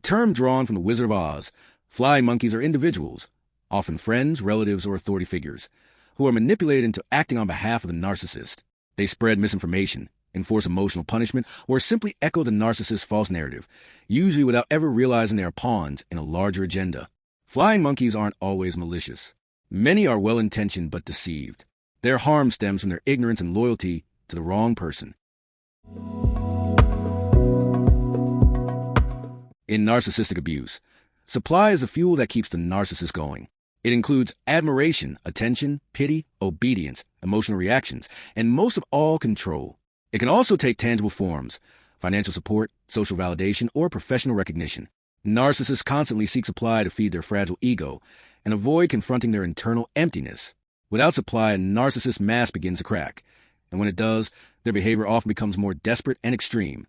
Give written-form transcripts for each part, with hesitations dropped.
term drawn from the Wizard of Oz. Flying monkeys are individuals, often friends, relatives, or authority figures, who are manipulated into acting on behalf of the narcissist. They spread misinformation, enforce emotional punishment, or simply echo the narcissist's false narrative, usually without ever realizing they are pawns in a larger agenda. Flying monkeys aren't always malicious. Many are well-intentioned but deceived. Their harm stems from their ignorance and loyalty to the wrong person. In narcissistic abuse, supply is the fuel that keeps the narcissist going. It includes admiration, attention, pity, obedience, emotional reactions, and most of all, control. It can also take tangible forms: financial support, social validation, or professional recognition. Narcissists constantly seek supply to feed their fragile ego and avoid confronting their internal emptiness. Without supply, a narcissist's mask begins to crack, and when it does, their behavior often becomes more desperate and extreme.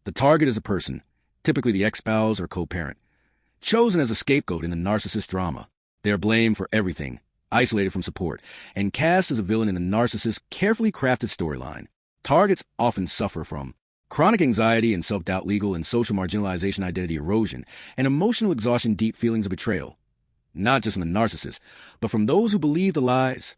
The target is a person, typically the ex-spouse or co-parent, chosen as a scapegoat in the narcissist drama. They are blamed for everything, isolated from support, and cast as a villain in the narcissist's carefully crafted storyline. Targets often suffer from chronic anxiety and self-doubt, legal and social marginalization, identity erosion, and emotional exhaustion, deep feelings of betrayal, not just from the narcissist, but from those who believe the lies.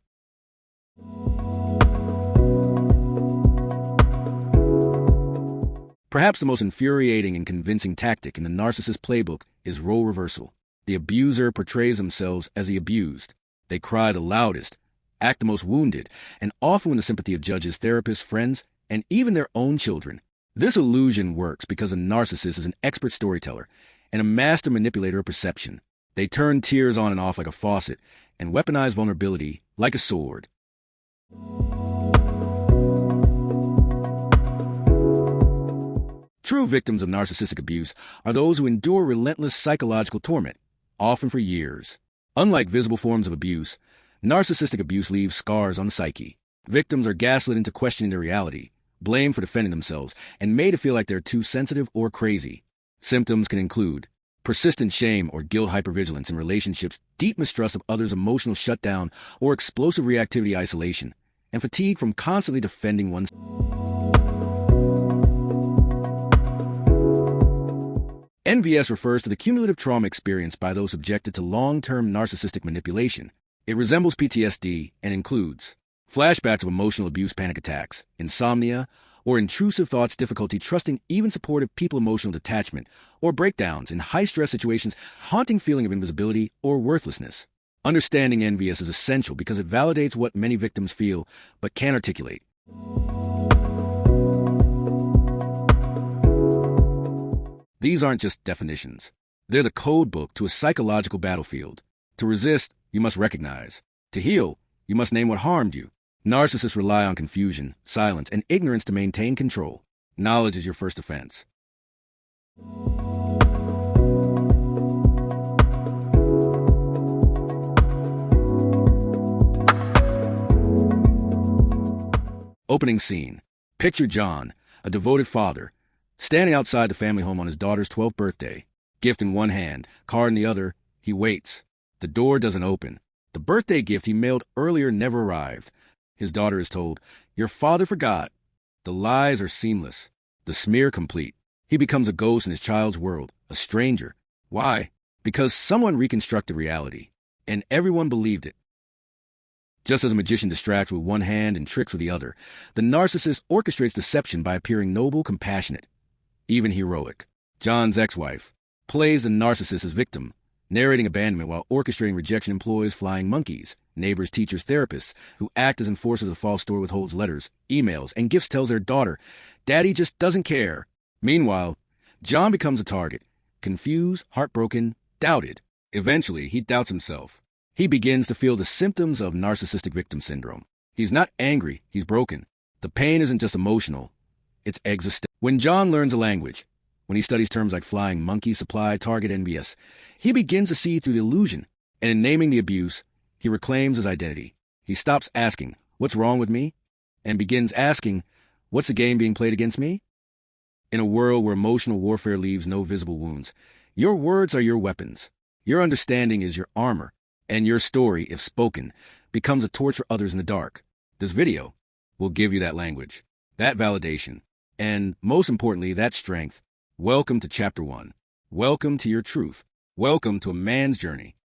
Perhaps the most infuriating and convincing tactic in the narcissist playbook is role reversal. The abuser portrays themselves as the abused. They cry the loudest, act the most wounded, and often win the sympathy of judges, therapists, friends, and even their own children. This illusion works because a narcissist is an expert storyteller and a master manipulator of perception. They turn tears on and off like a faucet and weaponize vulnerability like a sword. True victims of narcissistic abuse are those who endure relentless psychological torment, often for years. Unlike visible forms of abuse, narcissistic abuse leaves scars on the psyche. Victims are gaslit into questioning their reality, blamed for defending themselves, and made to feel like they're too sensitive or crazy. Symptoms can include persistent shame or guilt, hypervigilance in relationships, deep mistrust of others, emotional shutdown, or explosive reactivity, isolation, and fatigue from constantly defending oneself. NVS refers to the cumulative trauma experienced by those subjected to long-term narcissistic manipulation. It resembles PTSD and includes flashbacks of emotional abuse, panic attacks, insomnia, or intrusive thoughts, difficulty trusting even supportive people, emotional detachment, or breakdowns in high-stress situations, haunting feeling of invisibility or worthlessness. Understanding NVS is essential because it validates what many victims feel but can't articulate. These aren't just definitions. They're the code book to a psychological battlefield. To resist, you must recognize. To heal, you must name what harmed you. Narcissists rely on confusion, silence, and ignorance to maintain control. Knowledge is your first defense. Opening scene. Picture John, a devoted father, standing outside the family home on his daughter's 12th birthday. Gift in one hand, card in the other, he waits. The door doesn't open. The birthday gift he mailed earlier never arrived. His daughter is told, "Your father forgot." The lies are seamless, the smear complete. He becomes a ghost in his child's world, a stranger. Why? Because someone reconstructed reality, and everyone believed it. Just as a magician distracts with one hand and tricks with the other, the narcissist orchestrates deception by appearing noble, compassionate, even heroic. John's ex-wife plays the narcissist as victim, narrating abandonment while orchestrating rejection, employs flying monkeys, neighbors, teachers, therapists, who act as enforcers of the false story, withholds letters, emails, and gifts, tells their daughter, "Daddy just doesn't care." Meanwhile, John becomes a target, confused, heartbroken, doubted. Eventually, he doubts himself. He begins to feel the symptoms of narcissistic victim syndrome. He's not angry, he's broken. The pain isn't just emotional, it's existential. When John learns a language, when he studies terms like flying monkey, supply, target, NVS, he begins to see through the illusion, and in naming the abuse, he reclaims his identity. He stops asking, "What's wrong with me?" and begins asking, "What's the game being played against me?" In a world where emotional warfare leaves no visible wounds, your words are your weapons. Your understanding is your armor, and your story, if spoken, becomes a torch for others in the dark. This video will give you that language. that validation, and most importantly, that strength. Welcome to Chapter 1. Welcome to your truth. Welcome to a man's journey.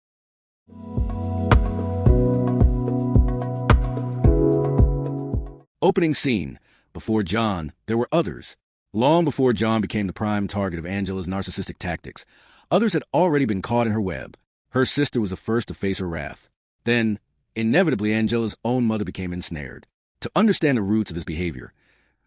Opening scene. Before John, there were others. Long before John became the prime target of Angela's narcissistic tactics, others had already been caught in her web. Her sister was the first to face her wrath. Then, inevitably, Angela's own mother became ensnared. To understand the roots of this behavior,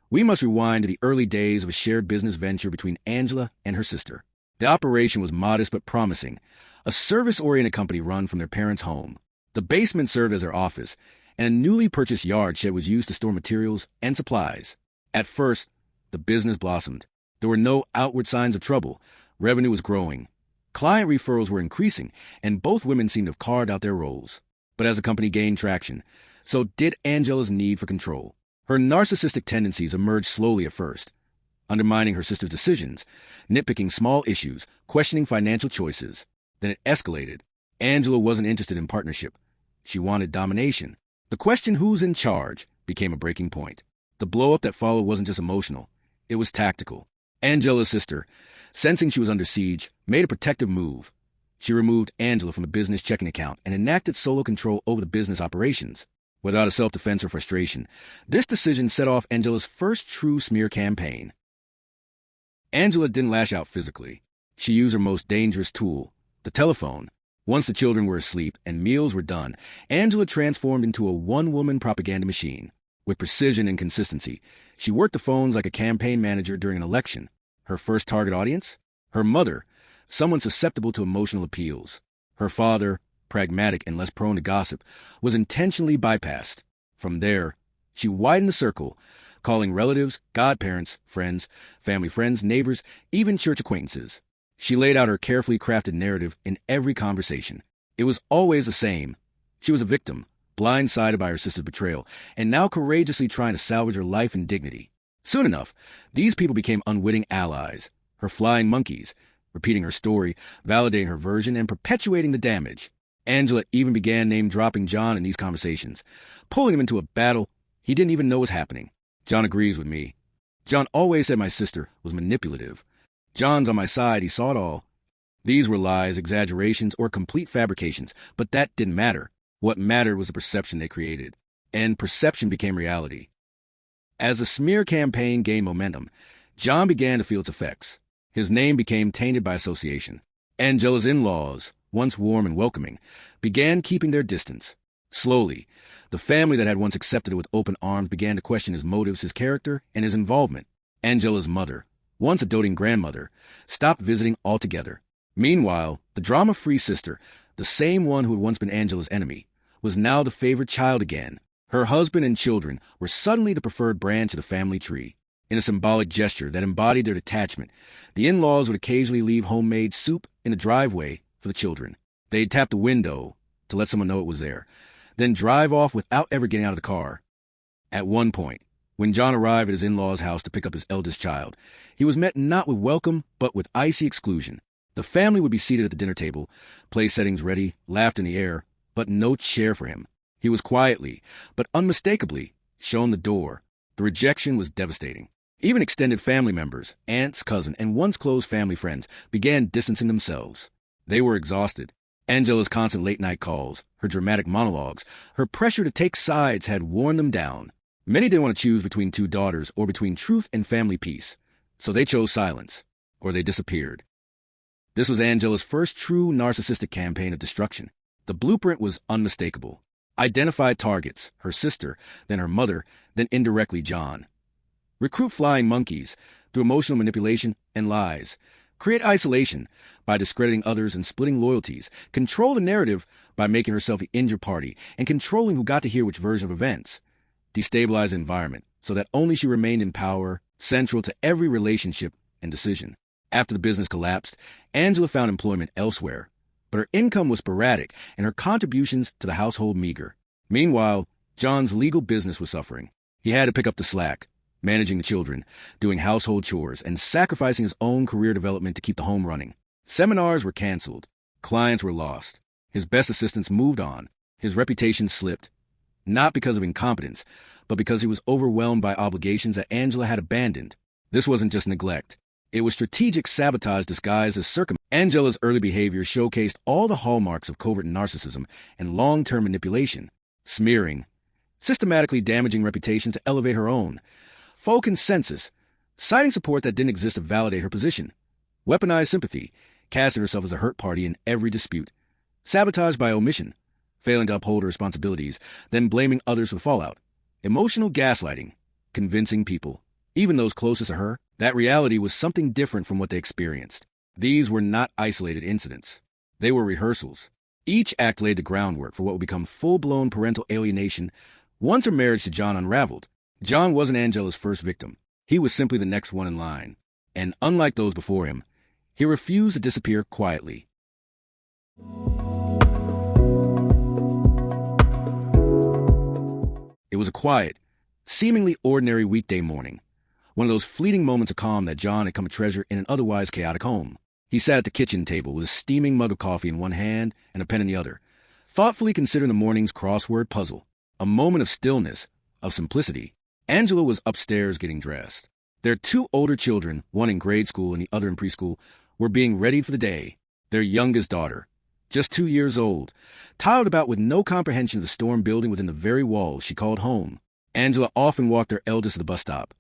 we must rewind to the early days of a shared business venture between Angela and her sister. The operation was modest but promising, a service-oriented company run from their parents' home. The basement served as their office, and a newly purchased yard shed was used to store materials and supplies. At first, the business blossomed. There were no outward signs of trouble. Revenue was growing. Client referrals were increasing, and both women seemed to have carved out their roles. But as the company gained traction, so did Angela's need for control. Her narcissistic tendencies emerged slowly at first, undermining her sister's decisions, nitpicking small issues, questioning financial choices. Then it escalated. Angela wasn't interested in partnership. She wanted domination. The question, who's in charge, became a breaking point. The blow-up that followed wasn't just emotional. It was tactical. Angela's sister, sensing she was under siege, made a protective move. She removed Angela from the business checking account and enacted solo control over the business operations. Without a self-defense or frustration, this decision set off Angela's first true smear campaign. Angela didn't lash out physically. She used her most dangerous tool, the telephone. Once the children were asleep and meals were done, Angela transformed into a one-woman propaganda machine. With precision and consistency, she worked the phones like a campaign manager during an election. Her first target audience? Her mother, someone susceptible to emotional appeals. Her father, pragmatic and less prone to gossip, was intentionally bypassed. From there, she widened the circle, calling relatives, godparents, friends, family friends, neighbors, even church acquaintances. She laid out her carefully crafted narrative in every conversation. It was always the same. She was a victim, blindsided by her sister's betrayal, and now courageously trying to salvage her life and dignity. Soon enough, these people became unwitting allies, her flying monkeys, repeating her story, validating her version, and perpetuating the damage. Angela even began name-dropping John in these conversations, pulling him into a battle he didn't even know was happening. John agrees with me. John always said my sister was manipulative. John's on my side, he saw it all. These were lies, exaggerations, or complete fabrications, but that didn't matter. What mattered was the perception they created, and perception became reality. As the smear campaign gained momentum, John began to feel its effects. His name became tainted by association. Angela's in-laws, once warm and welcoming, began keeping their distance. Slowly, the family that had once accepted it with open arms began to question his motives, his character, and his involvement. Angela's mother, once a doting grandmother, stopped visiting altogether. Meanwhile, the drama-free sister, the same one who had once been Angela's enemy, was now the favored child again. Her husband and children were suddenly the preferred branch of the family tree. In a symbolic gesture that embodied their detachment, the in-laws would occasionally leave homemade soup in the driveway for the children. They'd tap the window to let someone know it was there, then drive off without ever getting out of the car. At one point, when John arrived at his in-law's house to pick up his eldest child, he was met not with welcome, but with icy exclusion. The family would be seated at the dinner table, place settings ready, laughter in the air, but no chair for him. He was quietly, but unmistakably, shown the door. The rejection was devastating. Even extended family members, aunts, cousins, and once close family friends began distancing themselves. They were exhausted. Angela's constant late-night calls, her dramatic monologues, her pressure to take sides had worn them down. Many didn't want to choose between two daughters or between truth and family peace, so they chose silence, or they disappeared. This was Angela's first true narcissistic campaign of destruction. The blueprint was unmistakable. Identified targets, her sister, then her mother, then indirectly John. Recruit flying monkeys through emotional manipulation and lies. Create isolation by discrediting others and splitting loyalties. Control the narrative by making herself the injured party and controlling who got to hear which version of events. Destabilize the environment so that only she remained in power, central to every relationship and decision. After the business collapsed, Angela found employment elsewhere, but her income was sporadic and her contributions to the household meager. Meanwhile, John's legal business was suffering. He had to pick up the slack, managing the children, doing household chores, and sacrificing his own career development to keep the home running. Seminars were canceled. Clients were lost. His best assistants moved on. His reputation slipped, not because of incompetence, but because he was overwhelmed by obligations that Angela had abandoned. This wasn't just neglect. It was strategic sabotage disguised as circumstance. Angela's early behavior showcased all the hallmarks of covert narcissism and long-term manipulation: smearing, systematically damaging reputation to elevate her own, faux consensus, citing support that didn't exist to validate her position, weaponized sympathy, casting herself as a hurt party in every dispute, sabotage by omission, failing to uphold her responsibilities, then blaming others for fallout, emotional gaslighting, convincing people, even those closest to her, that reality was something different from what they experienced. These were not isolated incidents. They were rehearsals. Each act laid the groundwork for what would become full-blown parental alienation once her marriage to John unraveled. John wasn't Angela's first victim. He was simply the next one in line. And unlike those before him, he refused to disappear quietly. It was a quiet, seemingly ordinary weekday morning. One of those fleeting moments of calm that John had come to treasure in an otherwise chaotic home. He sat at the kitchen table with a steaming mug of coffee in one hand and a pen in the other, thoughtfully considering the morning's crossword puzzle. A moment of stillness, of simplicity. Angela was upstairs getting dressed. Their two older children, one in grade school and the other in preschool, were being readied for the day. Their youngest daughter, just 2 years old, toddled about with no comprehension of the storm building within the very walls she called home. Angela often walked her eldest to the bus stop,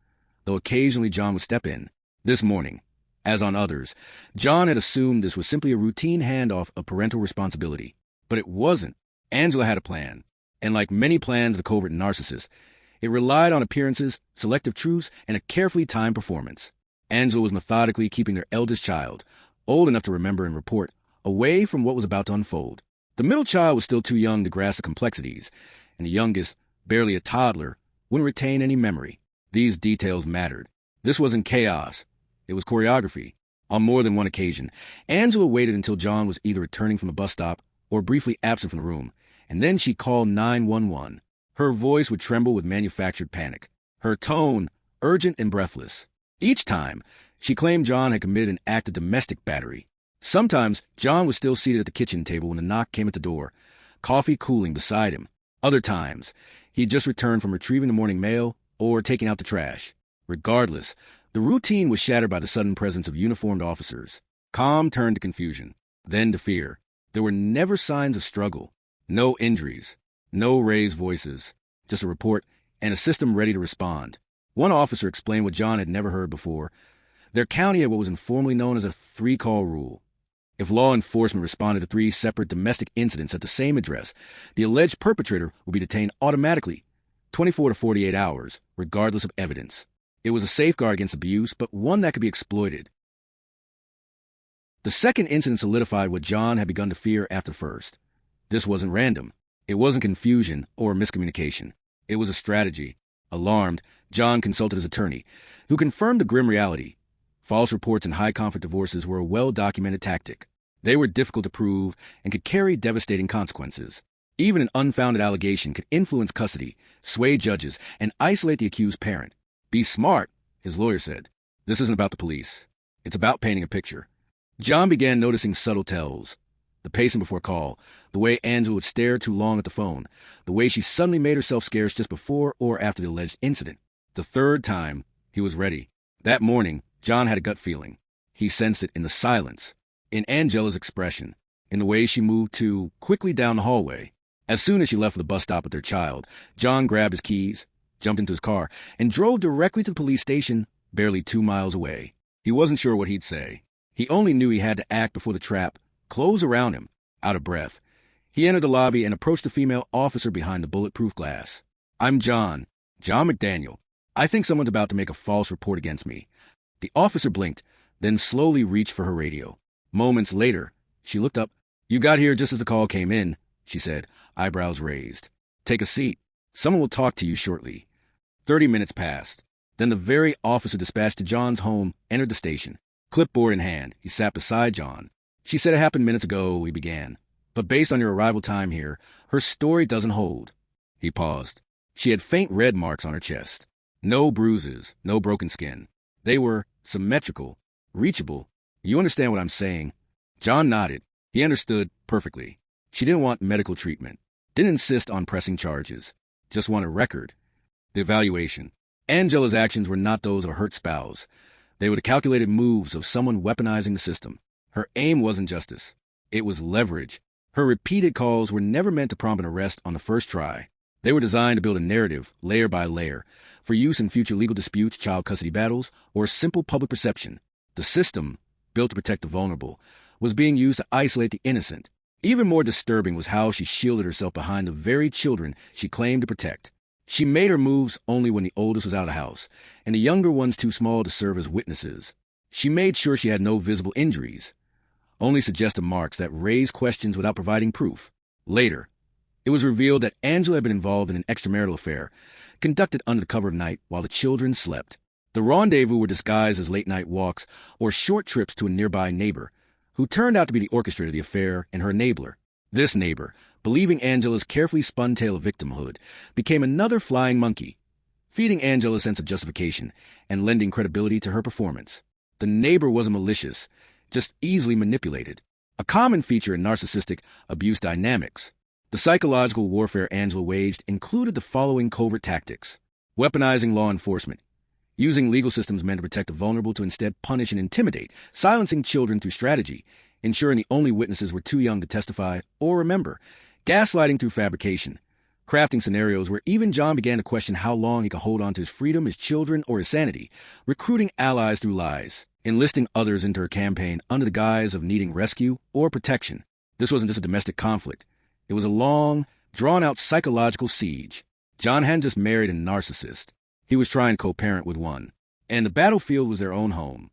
though occasionally John would step in. This morning, as on others, John had assumed this was simply a routine handoff of parental responsibility. But it wasn't. Angela had a plan, and like many plans of the covert narcissist, it relied on appearances, selective truths, and a carefully timed performance. Angela was methodically keeping their eldest child, old enough to remember and report, away from what was about to unfold. The middle child was still too young to grasp the complexities, and the youngest, barely a toddler, wouldn't retain any memory. These details mattered. This wasn't chaos. It was choreography. On more than one occasion, Angela waited until John was either returning from the bus stop or briefly absent from the room, and then she called 911. Her voice would tremble with manufactured panic, her tone urgent and breathless. Each time, she claimed John had committed an act of domestic battery. Sometimes, John was still seated at the kitchen table when the knock came at the door, coffee cooling beside him. Other times, he'd just returned from retrieving the morning mail or taking out the trash. Regardless, the routine was shattered by the sudden presence of uniformed officers. Calm turned to confusion, then to fear. There were never signs of struggle, no injuries, no raised voices, just a report and a system ready to respond. One officer explained what John had never heard before. Their county had what was informally known as a 3-call rule. If law enforcement responded to 3 separate domestic incidents at the same address, the alleged perpetrator would be detained automatically, 24 to 48 hours, regardless of evidence. It was a safeguard against abuse, but one that could be exploited. The second incident solidified what John had begun to fear after the first. This wasn't random. It wasn't confusion or miscommunication. It was a strategy. Alarmed, John consulted his attorney, who confirmed the grim reality. False reports and high-conflict divorces were a well-documented tactic. They were difficult to prove and could carry devastating consequences. Even an unfounded allegation could influence custody, sway judges, and isolate the accused parent. Be smart, his lawyer said. This isn't about the police. It's about painting a picture. John began noticing subtle tells. The pacing before call, the way Angela would stare too long at the phone, the way she suddenly made herself scarce just before or after the alleged incident. The third time, he was ready. That morning, John had a gut feeling. He sensed it in the silence, in Angela's expression, in the way she moved too quickly down the hallway. As soon as she left for the bus stop with their child, John grabbed his keys, jumped into his car, and drove directly to the police station, barely 2 miles away. He wasn't sure what he'd say. He only knew he had to act before the trap closed around him. Out of breath, he entered the lobby and approached the female officer behind the bulletproof glass. "I'm John McDaniel. I think someone's about to make a false report against me." The officer blinked, then slowly reached for her radio. Moments later, she looked up. "You got here just as the call came in," she said, eyebrows raised. "Take a seat. Someone will talk to you shortly." 30 minutes passed. Then the very officer dispatched to John's home entered the station. Clipboard in hand, he sat beside John. "She said it happened minutes ago," he began. "But based on your arrival time here, her story doesn't hold." He paused. She had faint red marks on her chest. No bruises, no broken skin. They were symmetrical, reachable. "You understand what I'm saying?" John nodded. He understood perfectly. She didn't want medical treatment, didn't insist on pressing charges, just wanted a record. The evaluation. Angela's actions were not those of a hurt spouse. They were the calculated moves of someone weaponizing the system. Her aim wasn't justice. It was leverage. Her repeated calls were never meant to prompt an arrest on the first try. They were designed to build a narrative, layer by layer, for use in future legal disputes, child custody battles, or simple public perception. The system, built to protect the vulnerable, was being used to isolate the innocent. Even more disturbing was how she shielded herself behind the very children she claimed to protect. She made her moves only when the oldest was out of the house, and the younger ones too small to serve as witnesses. She made sure she had no visible injuries, only suggestive marks that raised questions without providing proof. Later, it was revealed that Angela had been involved in an extramarital affair, conducted under the cover of night while the children slept. The rendezvous were disguised as late-night walks or short trips to a nearby neighbor, who turned out to be the orchestrator of the affair and her enabler. This neighbor, believing Angela's carefully spun tale of victimhood, became another flying monkey, feeding Angela a sense of justification and lending credibility to her performance. The neighbor wasn't malicious, just easily manipulated, a common feature in narcissistic abuse dynamics. The psychological warfare Angela waged included the following covert tactics: weaponizing law enforcement, using legal systems meant to protect the vulnerable to instead punish and intimidate, silencing children through strategy, ensuring the only witnesses were too young to testify or remember, gaslighting through fabrication, crafting scenarios where even John began to question how long he could hold on to his freedom, his children, or his sanity, recruiting allies through lies, enlisting others into her campaign under the guise of needing rescue or protection. This wasn't just a domestic conflict. It was a long, drawn-out psychological siege. John hadn't just married a narcissist. He was trying to co-parent with one, and the battlefield was their own home.